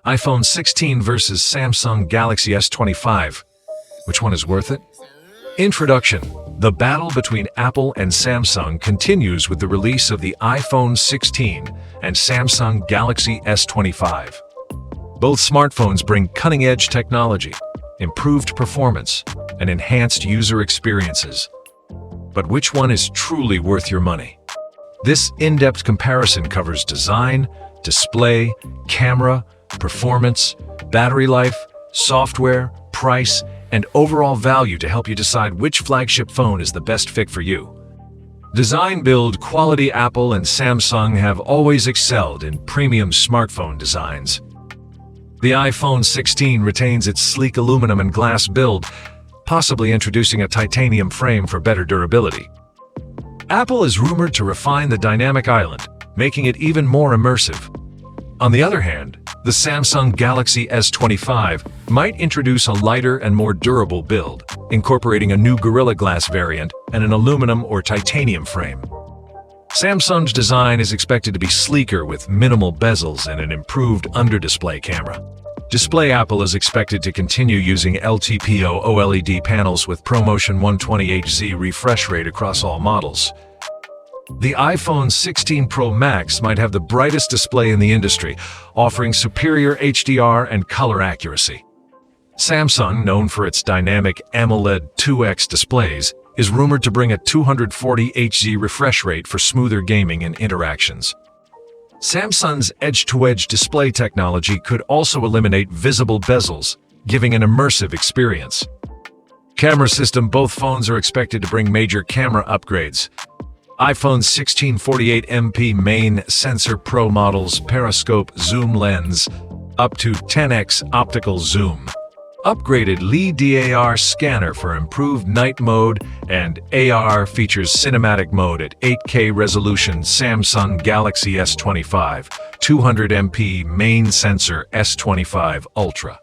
iPhone 16 versus Samsung Galaxy S25. Which one is worth it? Introduction. The battle between Apple and Samsung continues with the release of the iPhone 16 and Samsung Galaxy S25. Both smartphones bring cutting-edge technology, improved performance, and enhanced user experiences. But which one is truly worth your money? This in-depth comparison covers design, display, camera, performance, battery life, software, price, and overall value to help you decide which flagship phone is the best fit for you. Design build quality. Apple and Samsung have always excelled in premium smartphone designs. The iPhone 16 retains its sleek aluminum and glass build, possibly introducing a titanium frame for better durability. Apple is rumored to refine the dynamic island, making it even more immersive. On the other hand, the Samsung Galaxy S25 might introduce a lighter and more durable build, incorporating a new Gorilla Glass variant and an aluminum or titanium frame. Samsung's design is expected to be sleeker with minimal bezels and an improved under-display camera. Display. Apple is expected to continue using LTPO OLED panels with ProMotion 120Hz refresh rate across all models. The iPhone 16 Pro Max might have the brightest display in the industry, offering superior HDR and color accuracy. Samsung, known for its dynamic AMOLED 2X displays, is rumored to bring a 240Hz refresh rate for smoother gaming and interactions. Samsung's edge-to-edge display technology could also eliminate visible bezels, giving an immersive experience. Camera system. Both phones are expected to bring major camera upgrades. iPhone 16 48MP main sensor. Pro models periscope zoom lens, up to 10x optical zoom. Upgraded LiDAR scanner for improved night mode, and AR features cinematic mode at 8K resolution. Samsung Galaxy S25 200MP main sensor. S25 Ultra.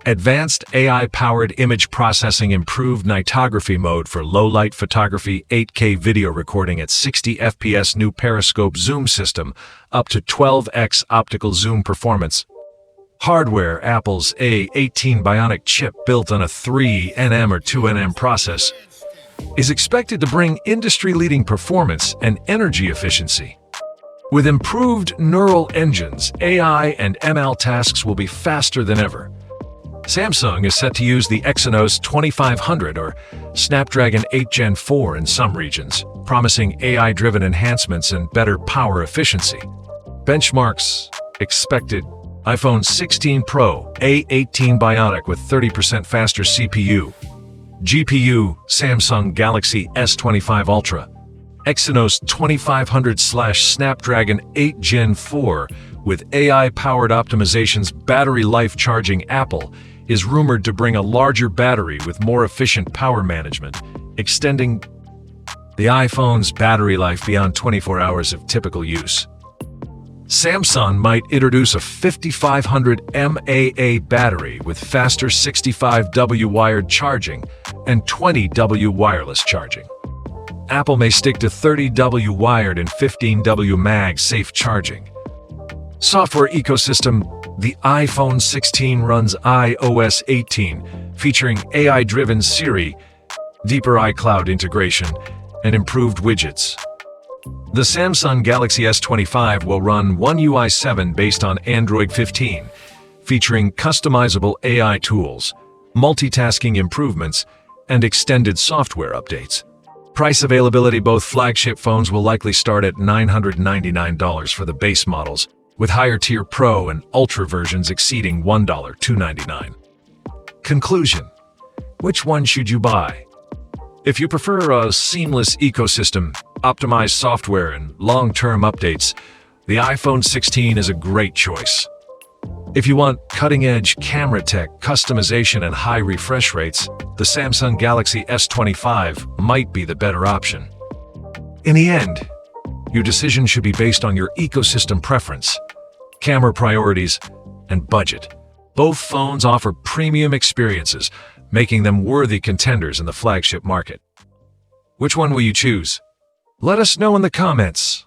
Advanced AI-powered image processing. Improved nightography mode for low-light photography. 8K video recording at 60 fps. New periscope zoom system, up to 12x optical zoom performance. Hardware. Apple's A18 Bionic chip, built on a 3nm or 2nm process, is expected to bring industry-leading performance and energy efficiency. With improved neural engines, AI and ML tasks will be faster than ever. Samsung is set to use the Exynos 2500 or Snapdragon 8 Gen 4 in some regions, promising AI-driven enhancements and better power efficiency. Benchmarks expected. iPhone 16 Pro, A18 Bionic with 30% faster CPU. GPU, Samsung Galaxy S25 Ultra. Exynos 2500/Snapdragon 8 Gen 4 with AI-powered optimizations. Battery life. Charging. Apple is rumored to bring a larger battery with more efficient power management, extending the iPhone's battery life beyond 24 hours of typical use. Samsung might introduce a 5500 mAh battery with faster 65W wired charging and 20W wireless charging. Apple may stick to 30W wired and 15W MagSafe charging. Software ecosystem. The iPhone 16 runs iOS 18, featuring AI-driven Siri, deeper iCloud integration, and improved widgets. The Samsung Galaxy S25 will run One UI 7 based on Android 15, featuring customizable AI tools, multitasking improvements, and extended software updates. Price availability. Both flagship phones will likely start at $999 for the base models, with higher-tier Pro and Ultra versions exceeding $1,299. Conclusion. Which one should you buy? If you prefer a seamless ecosystem, optimized software, and long-term updates, the iPhone 16 is a great choice. If you want cutting-edge camera tech, customization, and high refresh rates, the Samsung Galaxy S25 might be the better option. In the end, your decision should be based on your ecosystem preference, camera priorities, and budget. Both phones offer premium experiences, making them worthy contenders in the flagship market. Which one will you choose? Let us know in the comments.